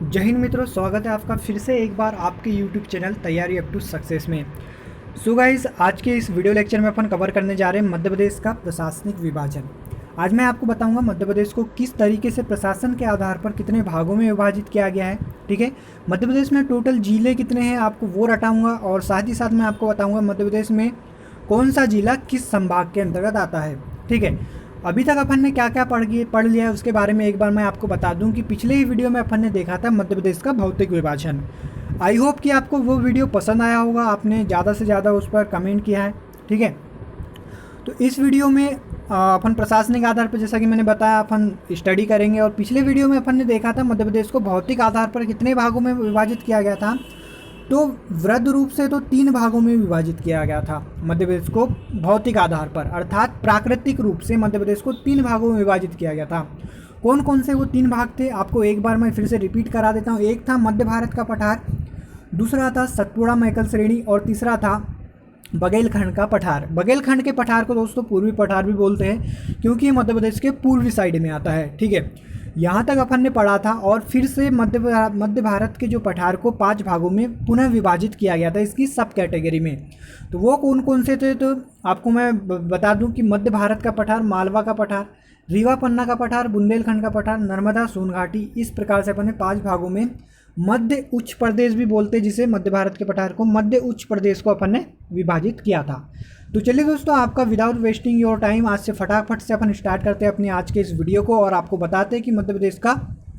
जय हिंद मित्रों, स्वागत है आपका फिर से एक बार आपके YouTube चैनल तैयारी अप टू सक्सेस में। सो गाइस, आज के इस वीडियो लेक्चर में अपन कवर करने जा रहे हैं मध्य प्रदेश का प्रशासनिक विभाजन। आज मैं आपको बताऊंगा मध्य प्रदेश को किस तरीके से प्रशासन के आधार पर कितने भागों में विभाजित किया गया है। ठीक है, मध्य प्रदेश में टोटल जिले कितने हैं आपको वो रटाऊँगा, और साथ ही साथ मैं आपको बताऊँगा मध्य प्रदेश में कौन सा जिला किस संभाग के अंतर्गत आता है। ठीक है, अभी तक अपन ने क्या क्या पढ़ लिया है उसके बारे में एक बार मैं आपको बता दूं कि पिछले ही वीडियो में अपन ने देखा था मध्य प्रदेश का भौतिक विभाजन। आई होप कि आपको वो वीडियो पसंद आया होगा, आपने ज़्यादा से ज़्यादा उस पर कमेंट किया है। ठीक है, तो इस वीडियो में अपन प्रशासनिक आधार पर, जैसा कि मैंने बताया, अपन स्टडी करेंगे। और पिछले वीडियो में अपन ने देखा था मध्य प्रदेश को भौतिक आधार पर कितने भागों में विभाजित किया गया था। तो वृहद रूप से तो 3 भागों में विभाजित किया गया था मध्य प्रदेश को भौतिक आधार पर, अर्थात प्राकृतिक रूप से मध्य प्रदेश को 3 भागों में विभाजित किया गया था। कौन कौन से वो 3 भाग थे आपको एक बार मैं फिर से रिपीट करा देता हूँ। एक था मध्य भारत का पठार, दूसरा था सतपुड़ा मैकल श्रेणी, और तीसरा था बघेलखंड का पठार। बघेलखंड के पठार को दोस्तों पूर्वी पठार भी बोलते हैं, क्योंकि ये मध्य प्रदेश के पूर्वी साइड में आता है। ठीक है, यहाँ तक अपन ने पढ़ा था। और फिर से मध्य भारत के जो पठार को 5 भागों में पुनः विभाजित किया गया था इसकी सब कैटेगरी में। तो वो कौन कौन से थे, तो आपको मैं बता दूं कि मध्य भारत का पठार, मालवा का पठार, रीवा पन्ना का पठार, बुंदेलखंड का पठार, नर्मदा सोन घाटी, इस प्रकार से अपन ने 5 भागों में मध्य उच्च प्रदेश भी बोलते हैं, जिसे मध्य भारत के पठार को मध्य उच्च प्रदेश को अपन ने विभाजित किया था। तो चलिए दोस्तों, आपका विदाउट वेस्टिंग योर टाइम आज से फटाफट से अपन स्टार्ट करते हैं अपनी आज के इस वीडियो को, और आपको बताते हैं कि मध्य प्रदेश का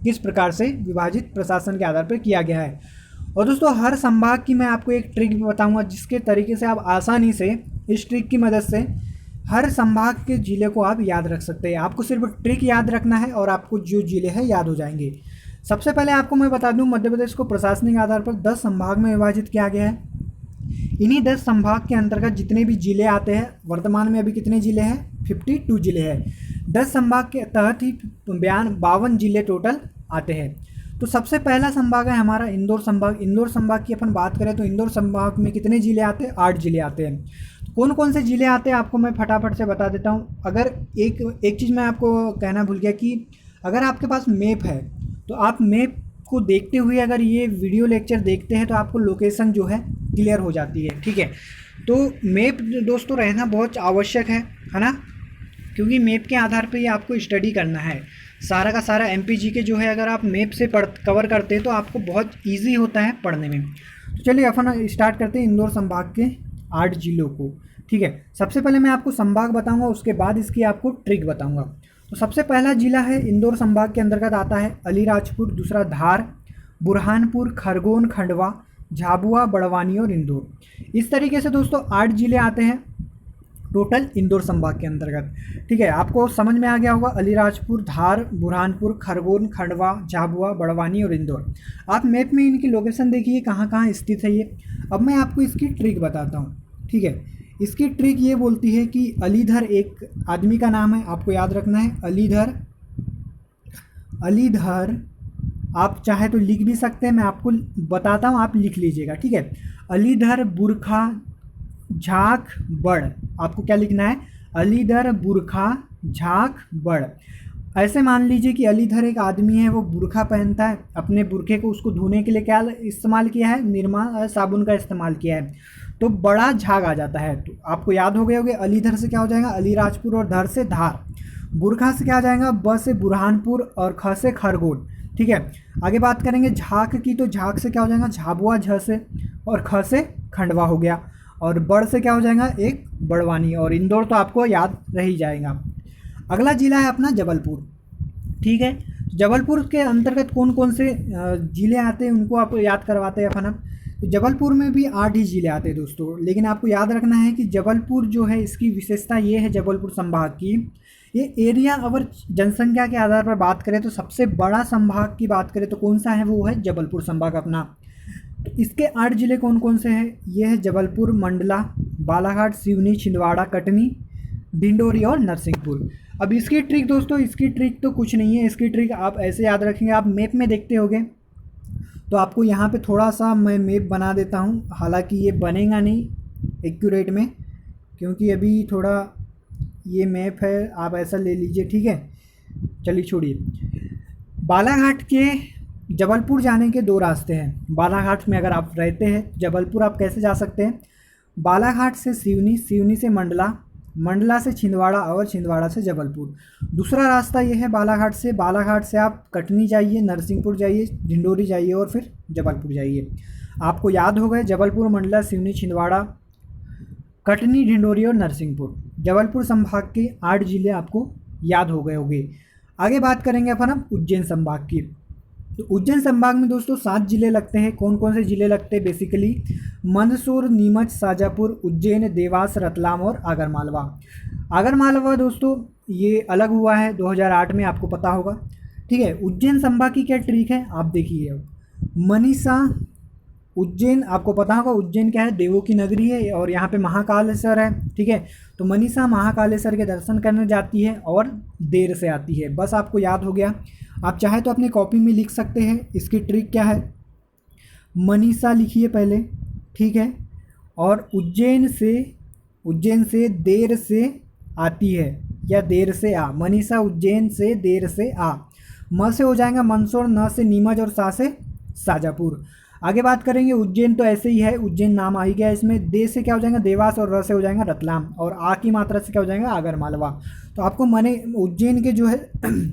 किस प्रकार से विभाजित प्रशासन के आधार पर किया गया है। और दोस्तों, हर संभाग की मैं आपको एक ट्रिक भी बताऊंगा, जिसके तरीके से आप आसानी से इस ट्रिक की मदद से हर संभाग के जिले को आप याद रख सकते हैं। आपको सिर्फ ट्रिक याद रखना है और आपको जो जिले हैं याद हो जाएंगे। सबसे पहले आपको मैं बता दूं, मध्य प्रदेश को प्रशासनिक आधार पर 10 संभाग में विभाजित किया गया है। इन्हीं 10 संभाग के अंतर्गत जितने भी जिले आते हैं, वर्तमान में अभी कितने जिले हैं, 52 जिले हैं। 10 संभाग के तहत ही 52 जिले टोटल आते हैं। तो सबसे पहला संभाग है हमारा इंदौर संभाग। इंदौर संभाग की अपन बात करें तो इंदौर संभाग में कितने जिले आते हैं, 8 जिले आते हैं। तो कौन कौन से जिले आते हैं आपको मैं फटाफट से बता देता हूँ। अगर एक चीज़ मैं आपको कहना भूल गया कि अगर आपके पास मैप है तो आप मैप को देखते हुए अगर ये वीडियो लेक्चर देखते हैं तो आपको लोकेशन जो है क्लियर हो जाती है। ठीक है, तो मैप दोस्तों रहना बहुत आवश्यक है ना, क्योंकि मैप के आधार पे ये आपको स्टडी करना है। सारा का सारा एमपीजी के जो है अगर आप मैप से कवर करते हैं तो आपको बहुत ईजी होता है पढ़ने में। तो चलिए अपन स्टार्ट करते हैं इंदौर संभाग के 8 जिलों को। ठीक है, सबसे पहले मैं आपको संभाग बताऊँगा, उसके बाद इसकी आपको ट्रिक बताऊँगा। तो सबसे पहला जिला है इंदौर संभाग के अंतर्गत आता है अलीराजपुर, दूसरा धार, बुरहानपुर, खरगोन, खंडवा, झाबुआ, बड़वानी और इंदौर। इस तरीके से दोस्तों 8 जिले आते हैं टोटल इंदौर संभाग के अंतर्गत। ठीक है, आपको समझ में आ गया होगा, अलीराजपुर, धार, बुरहानपुर, खरगोन, खंडवा, झाबुआ, बड़वानी और इंदौर। आप मैप में इनकी लोकेशन देखिए कहाँ कहाँ स्थित है ये। अब मैं आपको इसकी ट्रिक बताता हूँ। ठीक है, इसकी ट्रिक ये बोलती है कि अलीधर एक आदमी का नाम है, आपको याद रखना है। अलीधर आप चाहे तो लिख भी सकते हैं, मैं आपको बताता हूँ, आप लिख लीजिएगा। ठीक है, अलीधर बुरखा झाक बड़, आपको क्या लिखना है, अलीधर बुरखा झाक बड़। ऐसे मान लीजिए कि अलीधर एक आदमी है, वो बुरखा पहनता है, अपने बुरखे को उसको धोने के लिए क्या इस्तेमाल किया है, निरमा साबुन का इस्तेमाल किया है, तो बड़ा झाग आ जाता है। तो आपको याद हो गए होंगे, अलीधर से क्या हो जाएगा, अलीराजपुर, और धर से धार, बुरखा से क्या आ जाएगा, ब से बुरहानपुर, और ख से खरगोन। ठीक है, आगे बात करेंगे झाक की, तो झाक से क्या हो जाएगा, झाबुआ, झ से, और ख से खंडवा हो गया, और बड़ से क्या हो जाएगा, एक बड़वानी, और इंदौर तो आपको याद रह ही जाएगा। अगला जिला है अपना जबलपुर। ठीक है, जबलपुर के अंतर्गत कौन कौन से जिले आते हैं उनको आपको याद करवाते हैं अपन। तो जबलपुर में भी 8 ही जिले आते हैं दोस्तों, लेकिन आपको याद रखना है कि जबलपुर जो है इसकी विशेषता ये है जबलपुर संभाग की, ये एरिया और जनसंख्या के आधार पर बात करें तो सबसे बड़ा संभाग की बात करें तो कौन सा है, वो है जबलपुर संभाग अपना। तो इसके 8 जिले कौन कौन से हैं, ये है जबलपुर, मंडला, बालाघाट, सिवनी, छिंदवाड़ा, कटनी, डिंडोरी और नरसिंहपुर। अब इसकी ट्रिक दोस्तों, इसकी ट्रिक तो कुछ नहीं है, इसकी ट्रिक आप ऐसे याद रखेंगे। आप मैप में देखते होंगे तो आपको यहाँ पे थोड़ा सा मैं मैप बना देता हूँ, हालांकि ये बनेगा नहीं एक्यूरेट में, क्योंकि अभी थोड़ा ये मैप है, आप ऐसा ले लीजिए। ठीक है, चलिए छोड़िए। बालाघाट के जबलपुर जाने के दो रास्ते हैं। बालाघाट में अगर आप रहते हैं जबलपुर, आप कैसे जा सकते हैं, बालाघाट से सिवनी, सिवनी से मंडला, मंडला से छिंदवाड़ा और छिंदवाड़ा से जबलपुर। दूसरा रास्ता ये है बालाघाट से, बालाघाट से आप कटनी जाइए, नरसिंहपुर जाइए, ढिंडोरी जाइए और फिर जबलपुर जाइए। आपको याद हो गए जबलपुर, मंडला, सिवनी, छिंदवाड़ा, कटनी, ढिंडोरी और नरसिंहपुर। जबलपुर संभाग के 8 जिले आपको याद हो गए होंगे। आगे बात करेंगे अपन अब उज्जैन संभाग की। तो उज्जैन संभाग में दोस्तों 7 जिले लगते हैं। कौन कौन से जिले लगते हैं, बेसिकली मंदसौर, नीमच, शाजापुर, उज्जैन, देवास, रतलाम और आगरमालवा। आगरमालवा दोस्तों ये अलग हुआ है 2008 में, आपको पता होगा। ठीक है, उज्जैन संभाग की क्या ट्रिक है आप देखिए। मनीषा, उज्जैन आपको पता होगा, उज्जैन क्या है, देवों की नगरी है और यहाँ पे महाकालेश्वर है। ठीक है, तो मनीषा महाकालेश्वर के दर्शन करने जाती है और देर से आती है। बस आपको याद हो गया। आप चाहे तो अपनी कॉपी में लिख सकते हैं। इसकी ट्रिक क्या है, मनीषा लिखिए पहले, ठीक है, और उज्जैन से देर से आती है या देर से आ। मनीषा उज्जैन से देर से आ। म से हो जाएगा मंदसौर, न से नीमच और सा से शाजापुर। आगे बात करेंगे उज्जैन, तो ऐसे ही है, उज्जैन नाम आ ही गया इसमें। दे से क्या हो जाएगा देवास और र से हो जाएगा रतलाम और आ की मात्रा से क्या हो जाएगा आगरमालवा। तो आपको मने उज्जैन के जो है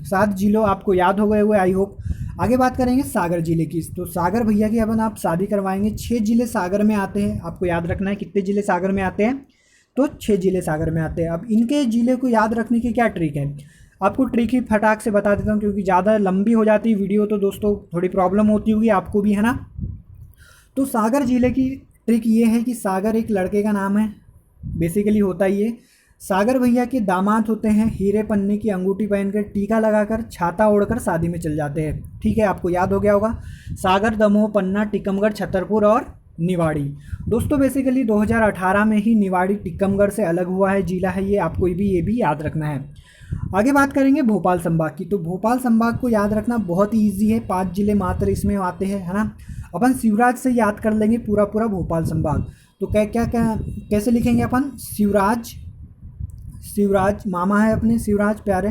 7 जिलों आपको याद हो गए हुए, आई होप। आगे बात करेंगे सागर जिले की। तो सागर भैया की अपन आप शादी करवाएंगे। 6 जिले सागर में आते हैं, आपको याद रखना है कितने जिले सागर में आते हैं, तो 6 जिले सागर में आते हैं। अब इनके जिले को याद रखने की क्या ट्रिक है, आपको ट्रिक ही फटाक से बता देता हूँ, क्योंकि ज़्यादा लंबी हो जाती है वीडियो तो दोस्तों थोड़ी प्रॉब्लम होती होगी आपको भी, है ना। तो सागर जिले की ट्रिक ये है कि सागर एक लड़के का नाम है, बेसिकली होता ही है। सागर भैया के दामाद होते हैं, हीरे पन्नी की अंगूठी पहनकर, टीका लगाकर, छाता ओढ़कर शादी में चल जाते हैं। ठीक है, आपको याद हो गया होगा। सागर, दमोह, पन्ना, टीकमगढ़, छतरपुर और निवाड़ी। दोस्तों बेसिकली 2018 में ही निवाड़ी टीकमगढ़ से अलग हुआ है, जिला है ये, आपको ये भी याद रखना है। आगे बात करेंगे भोपाल संभाग की। तो भोपाल संभाग को याद रखना बहुत ही ईजी है, 5 जिले मात्र इसमें आते हैं, है ना। अपन शिवराज से याद कर लेंगे पूरा भोपाल संभाग। तो क्या कैसे लिखेंगे अपन, शिवराज मामा है अपने, शिवराज प्यारे।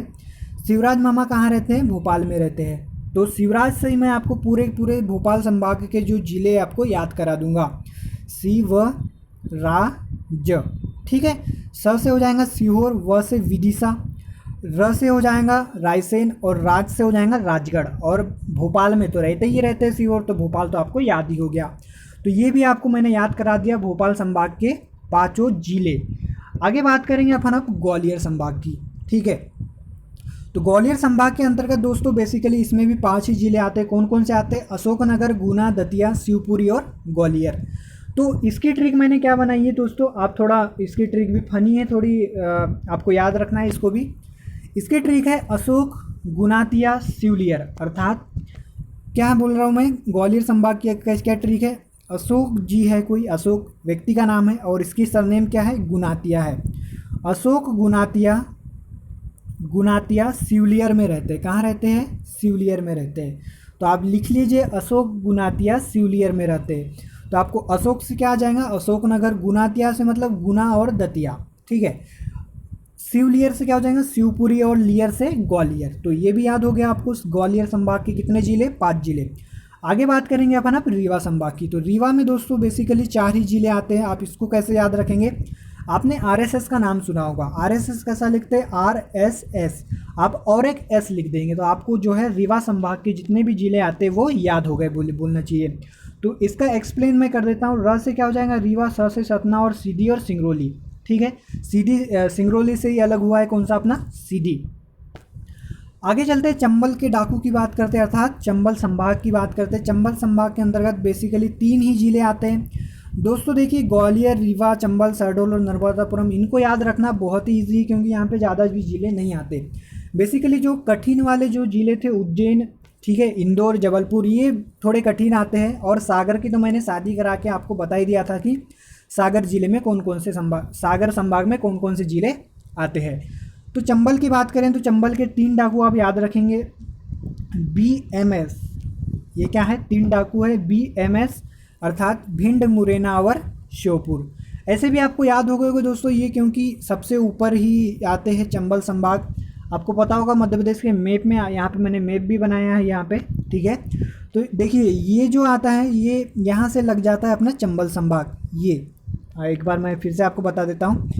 शिवराज मामा कहाँ रहते हैं, भोपाल में रहते हैं। तो शिवराज से ही मैं आपको पूरे भोपाल संभाग के जो जिले आपको याद करा दूंगा। शिवराज, ठीक है। स से हो जाएगा सीहोर, व से विदिशा, र से हो जाएगा रायसेन और राज से हो जाएगा राजगढ़। और भोपाल में तो रहते ही रहते हैं सीहोर, तो भोपाल तो आपको याद ही हो गया। तो ये भी आपको मैंने याद करा दिया भोपाल संभाग के 5 जिले। आगे बात करेंगे अपन अब ग्वालियर संभाग की। ठीक है, तो ग्वालियर संभाग के अंतर्गत दोस्तों बेसिकली इसमें भी 5 ही जिले आते हैं। कौन कौन से आते हैं, अशोकनगर, गुना, दतिया, शिवपुरी और ग्वालियर। तो इसकी ट्रिक मैंने क्या बनाई है दोस्तों, आप थोड़ा, इसकी ट्रिक भी फनी है थोड़ी, आपको याद रखना है इसको भी। इसकी ट्रिक है अशोक, गुनातिया, सिवलियर, अर्थात क्या बोल रहा हूँ मैं, ग्वालियर संभाग की क्या ट्रिक है, अशोक जी है कोई, अशोक व्यक्ति का नाम है और इसकी सरनेम क्या है, गुनातिया है। अशोक गुनातिया सिवलियर में रहते हैं। कहाँ रहते हैं, सिवलियर में रहते हैं। तो आप लिख लीजिए अशोक गुनातिया सिवलियर में रहते हैं। तो आपको अशोक से क्या आ जाएगा, अशोकनगर, गुनातिया से मतलब गुना और दतिया, ठीक है। शिवलियर से क्या हो जाएगा, शिवपुरी और लियर से ग्वालियर। तो ये भी याद हो गया आपको ग्वालियर संभाग के कितने जिले, 5 जिले। आगे बात करेंगे अपन अब रीवा संभाग की। तो रीवा में दोस्तों बेसिकली 4 ही जिले आते हैं। आप इसको कैसे याद रखेंगे, आपने आरएसएस का नाम सुना होगा। आरएसएस कैसा लिखते हैं, आरएसएस, आप और एक एस लिख देंगे तो आपको जो है रीवा संभाग के जितने भी जिले आते हैं वो याद हो गए, बोलना चाहिए। तो इसका एक्सप्लेन मैं कर देता हूँ। र से क्या हो जाएगा रीवा, स से सतना और सीधी और सिंगरौली, ठीक है। सीधी सिंगरौली से ही अलग हुआ है कौन सा, अपना सीधी। आगे चलते हैं चंबल के डाकू की बात करते हैं, अर्थात चंबल संभाग की बात करते हैं। चंबल संभाग के अंतर्गत बेसिकली 3 ही जिले आते हैं दोस्तों। देखिए ग्वालियर, रीवा, चंबल, शहडोल और नर्मदापुरम, इनको याद रखना बहुत ही ईजी, क्योंकि यहाँ पे ज़्यादा भी जिले नहीं आते। बेसिकली जो कठिन वाले जो जिले थे, उज्जैन, ठीक है, इंदौर, जबलपुर, ये थोड़े कठिन आते हैं। और सागर की तो मैंने शादी करा के आपको बता ही दिया था कि सागर जिले में कौन कौन से सागर संभाग में कौन कौन से जिले आते हैं। तो चंबल की बात करें तो चंबल के 3 डाकू आप याद रखेंगे। BMS, ये क्या है, 3 डाकू है BMS, अर्थात भिंड, मुरैना और श्योपुर। ऐसे भी आपको याद हो गए दोस्तों ये, क्योंकि सबसे ऊपर ही आते हैं चंबल संभाग। आपको पता होगा मध्य प्रदेश के मैप में, यहाँ पे मैंने मैप भी बनाया है यहाँ पे, ठीक है। तो देखिए ये जो आता है ये यहाँ से लग जाता है अपना चंबल संभाग। ये एक बार मैं फिर से आपको बता देता हूँ,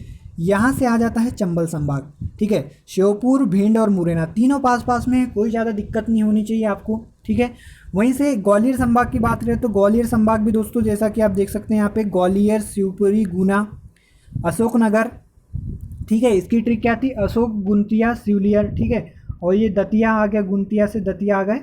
यहाँ से आ जाता है चंबल संभाग, ठीक है। श्योपुर, भिंड और मुरैना तीनों पास पास में है, कोई ज़्यादा दिक्कत नहीं होनी चाहिए आपको, ठीक है। वहीं से ग्वालियर संभाग की बात करें तो ग्वालियर संभाग भी दोस्तों जैसा कि आप देख सकते हैं यहाँ पे ग्वालियर, शिवपुरी, गुना, अशोकनगर, ठीक है। इसकी ट्रिक क्या थी, अशोक, गुंतिया, सिवलियर, ठीक है। और ये दतिया आ गया, गुंतिया से दतिया आ गए।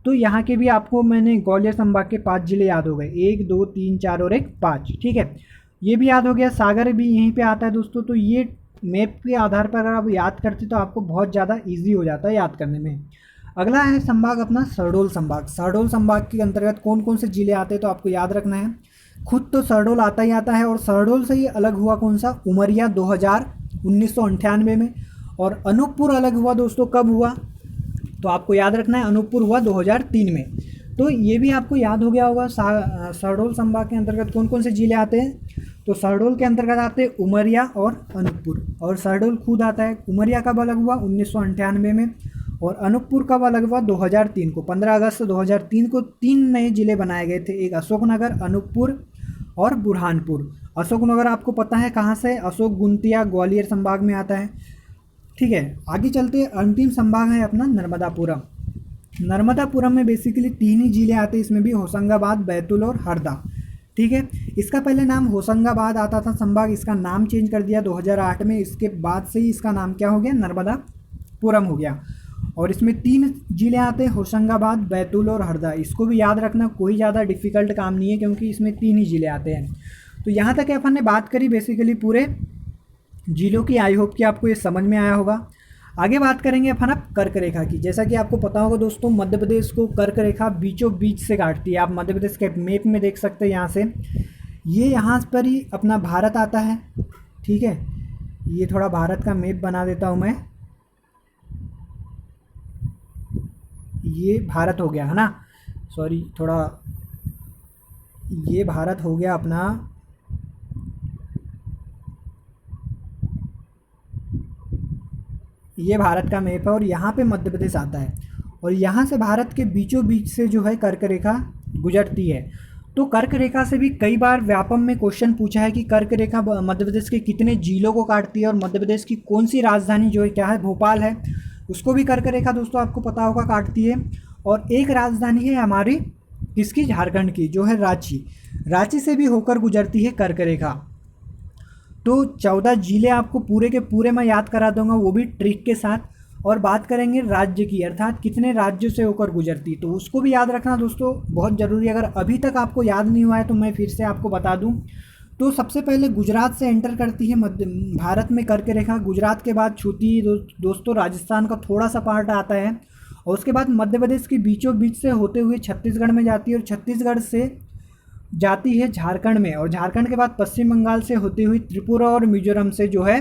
तो यहाँ के भी आपको मैंने ग्वालियर संभाग के 5 जिले याद हो गए, 1 2 3 4 और 1 5, ठीक है। ये भी याद हो गया, सागर भी यहीं पे आता है दोस्तों। तो ये मैप के आधार पर अगर आप याद करते तो आपको बहुत ज़्यादा ईजी हो जाता है याद करने में। अगला है संभाग अपना शहडोल संभाग। शहडोल संभाग के अंतर्गत कौन कौन से जिले आते हैं तो आपको याद रखना है। खुद तो शहडोल आता ही आता है, और शहडोल से ही अलग हुआ कौन सा, उमरिया 1998 में। और अनूपपुर अलग हुआ दोस्तों, कब हुआ तो आपको याद रखना है, अनूपपुर हुआ 2003 में। तो ये भी आपको याद हो गया होगा। शहडोल संभाग के अंतर्गत कौन कौन से जिले आते हैं, तो शहडोल के अंतर्गत आते हैं उमरिया और अनूपपुर। और शहडोल खुद आता है, उमरिया कब अलग हुआ 1998 में, और अनूपपुर कब अलग हुआ 2003 को। 15 अगस्त 2003 को 3 नए जिले बनाए गए थे, एक अशोकनगर, अनूपपुर और बुरहानपुर। अशोकनगर आपको पता है कहाँ से, अशोक गुंतिया ग्वालियर संभाग में आता है, ठीक है। आगे चलते अंतिम संभाग है अपना नर्मदापुरम। नर्मदापुरम में बेसिकली 3 ही जिले आते हैं, इसमें भी होशंगाबाद, बैतूल और हरदा, ठीक है। इसका पहले नाम होशंगाबाद आता था संभाग, इसका नाम चेंज कर दिया 2008 में। इसके बाद से ही इसका नाम क्या हो गया, नर्मदापुरम हो गया। और इसमें 3 जिले आते हैं, होशंगाबाद, बैतूल और हरदा। इसको भी याद रखना, कोई ज़्यादा डिफ़िकल्ट काम नहीं है क्योंकि इसमें 3 ही जिले आते हैं। तो यहाँ तक अपन ने बात करी बेसिकली पूरे जिलों की। आई होप कि आपको ये समझ में आया होगा। आगे बात करेंगे अपन अब कर्क रेखा की। जैसा कि आपको पता होगा दोस्तों, मध्य प्रदेश को कर्क रेखा बीचों बीच से काटती है। आप मध्य प्रदेश के मैप में देख सकते हैं, यहाँ से ये यहाँ पर ही अपना भारत आता है, ठीक है। ये थोड़ा भारत का मैप बना देता हूँ मैं, ये भारत हो गया है ना, सॉरी थोड़ा, ये भारत हो गया अपना, ये भारत का मैप है और यहाँ पे मध्य प्रदेश आता है। और यहाँ से भारत के बीचों बीच से जो है कर्क रेखा गुजरती है। तो कर्क रेखा से भी कई बार व्यापम में क्वेश्चन पूछा है कि कर्क रेखा मध्य प्रदेश के कितने जिलों को काटती है, और मध्य प्रदेश की कौन सी राजधानी जो है क्या है, भोपाल है, उसको भी कर्क रेखा दोस्तों आपको पता होगा काटती है। और एक राजधानी है हमारी किसकी, झारखंड की, जो है रांची। रांची से भी होकर गुजरती है कर्क रेखा। तो 14 जिले आपको पूरे के पूरे मैं याद करा दूंगा, वो भी ट्रिक के साथ। और बात करेंगे राज्य की, अर्थात कितने राज्यों से होकर गुजरती, तो उसको भी याद रखना दोस्तों, बहुत ज़रूरी है। अगर अभी तक आपको याद नहीं हुआ है तो मैं फिर से आपको बता दूं। तो सबसे पहले गुजरात से एंटर करती है मध्य भारत में कर्क रेखा। गुजरात के बाद छूती दोस्तों राजस्थान का थोड़ा सा पार्ट आता है, और उसके बाद मध्य प्रदेश के बीचों बीच से होते हुए छत्तीसगढ़ में जाती है, और छत्तीसगढ़ से जाती है झारखंड में, और झारखंड के बाद पश्चिम बंगाल से होती हुई त्रिपुरा और मिजोरम से जो है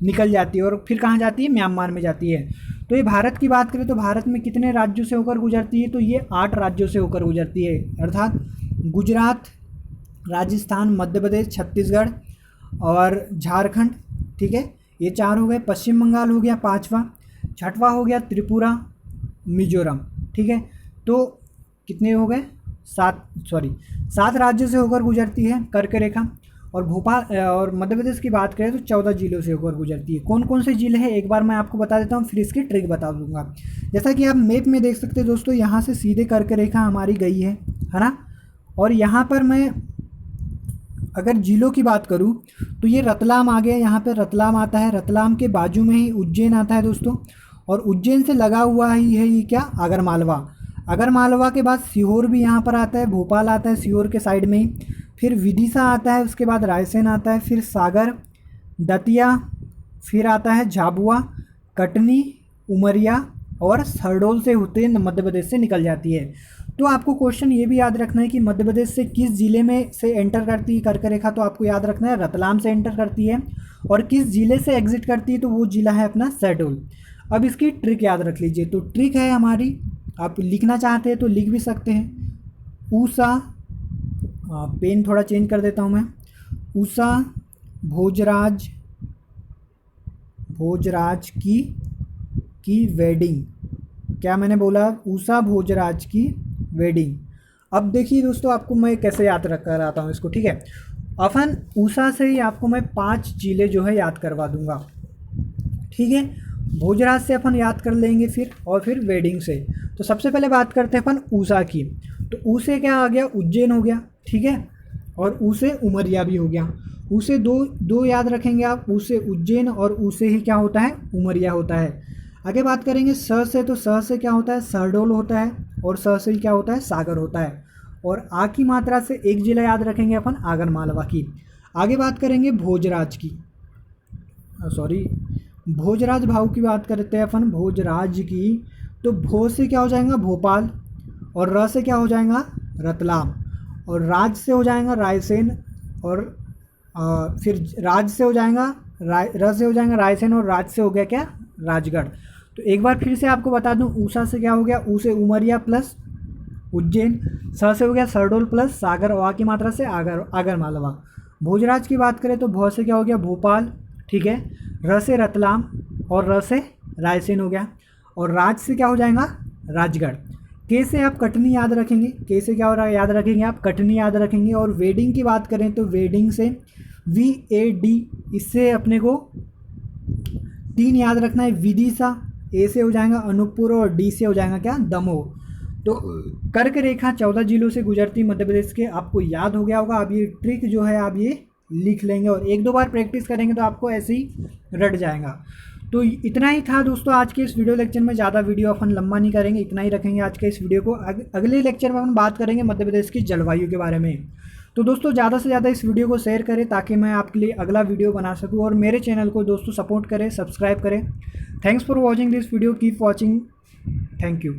निकल जाती है, और फिर कहाँ जाती है, म्यांमार में जाती है। तो ये भारत की बात करें तो भारत में कितने राज्यों से होकर गुजरती है, तो ये 8 राज्यों से होकर गुजरती है, अर्थात गुजरात, राजस्थान, मध्य प्रदेश, छत्तीसगढ़ और झारखंड, ठीक है। ये 4 हो गए। पश्चिम बंगाल हो गया 5वां, 6वां हो गया त्रिपुरा, मिजोरम, ठीक है। तो कितने हो गए, 7 राज्यों से होकर गुजरती है कर्क रेखा। और भोपाल और मध्य प्रदेश की बात करें तो 14 जिलों से होकर गुजरती है। कौन कौन से जिले हैं एक बार मैं आपको बता देता हूँ, फिर इसकी ट्रिक बता दूंगा। जैसा कि आप मैप में देख सकते हैं दोस्तों, यहाँ से सीधे कर्क रेखा हमारी गई है ना। और यहाँ पर मैं अगर जिलों की बात करूँ तो ये रतलाम आ गया, यहाँ पर रतलाम आता है। रतलाम के बाजू में ही उज्जैन आता है दोस्तों, और उज्जैन से लगा हुआ ही है ये क्या, आगरमालवा। आगरमालवा के बाद सीहोर भी यहाँ पर आता है, भोपाल आता है सीहोर के साइड में ही, फिर विदिशा आता है, उसके बाद रायसेन आता है, फिर सागर, दतिया, फिर आता है झाबुआ, कटनी, उमरिया और शहडोल से होते मध्य प्रदेश से निकल जाती है। तो आपको क्वेश्चन ये भी याद रखना है कि मध्य प्रदेश से किस जिले में से एंटर करती है कर्क रेखा, तो आपको याद रखना है रतलाम से एंटर करती है, और किस जिले से एग्जिट करती है तो वो जिला है अपना शहडोल। अब इसकी ट्रिक याद रख लीजिए। तो ट्रिक है हमारी, आप लिखना चाहते हैं तो लिख भी सकते हैं, ऊषा, पेन थोड़ा चेंज कर देता हूँ मैं, ऊषा भोजराज की की वेडिंग। क्या मैंने बोला? ऊषा भोजराज की वेडिंग। अब देखिए दोस्तों, आपको मैं कैसे याद रख कर आता हूँ इसको, ठीक है। अपन ऊषा से ही आपको मैं 5 जिले जो है याद करवा दूंगा, ठीक है। भोजराज से अपन याद कर लेंगे फिर, और फिर वेडिंग से। तो सबसे पहले बात करते हैं अपन ऊषा की। तो ऊ से क्या आ गया? उज्जैन हो गया, ठीक है। और ऊ से उमरिया भी हो गया। ऊ से दो याद रखेंगे आप, ऊ से उज्जैन और ऊ से ही क्या होता है? उमरिया होता है। आगे बात करेंगे स से, तो स से क्या होता है? शहडोल होता है। और स से ही क्या होता है? सागर होता है। और आ की मात्रा से एक जिला याद रखेंगे अपन, आगर मालवा की। आगे बात करेंगे भोजराज की, सॉरी भोजराज भाव की बात करते हैं अपन, भोजराज की। तो भो से क्या हो जाएगा? भोपाल। और र से क्या हो जाएगा? रतलाम। और राज से हो जाएगा रायसेन। और फिर राज से हो जाएगा र से हो जाएगा रायसेन। और राज से हो गया क्या? राजगढ़। तो एक बार फिर से आपको बता दूं, ऊषा से क्या हो गया? ऊ से उमरिया प्लस उज्जैन। स से हो गया शहडोल प्लस सागर। और आ की मात्रा से आगर मालवा। भोजराज की बात करें तो भ से क्या हो गया? भोपाल, ठीक है। र से रतलाम। और र से रायसेन हो गया। और राज से क्या हो जाएगा? राजगढ़। के से आप कटनी याद रखेंगे। के से क्या हो रहा है? याद रखेंगे आप कटनी याद रखेंगे। और वेडिंग की बात करें तो वेडिंग से VAD, इससे अपने को 3 याद रखना है। विदिशा, ए से हो जाएगा अनूपपुर। और डी से हो जाएगा क्या? दमोह। तो कर्क रेखा 14 जिलों से गुजरती मध्य प्रदेश के, आपको याद हो गया होगा। अब ये ट्रिक जो है आप ये लिख लेंगे, और 1-2 बार प्रैक्टिस करेंगे तो आपको ऐसे ही रट जाएगा। तो इतना ही था दोस्तों आज के इस वीडियो लेक्चर में। ज़्यादा वीडियो अपन लंबा नहीं करेंगे, इतना ही रखेंगे आज के इस वीडियो को। अगले लेक्चर में अपन बात करेंगे मध्य प्रदेश की जलवायु के बारे में। तो दोस्तों ज़्यादा से ज़्यादा इस वीडियो को शेयर करें ताकि मैं आपके लिए अगला वीडियो बना सकूँ। और मेरे चैनल को दोस्तों सपोर्ट करें, सब्सक्राइब करें। Thanks for watching this video, keep watching, thank you.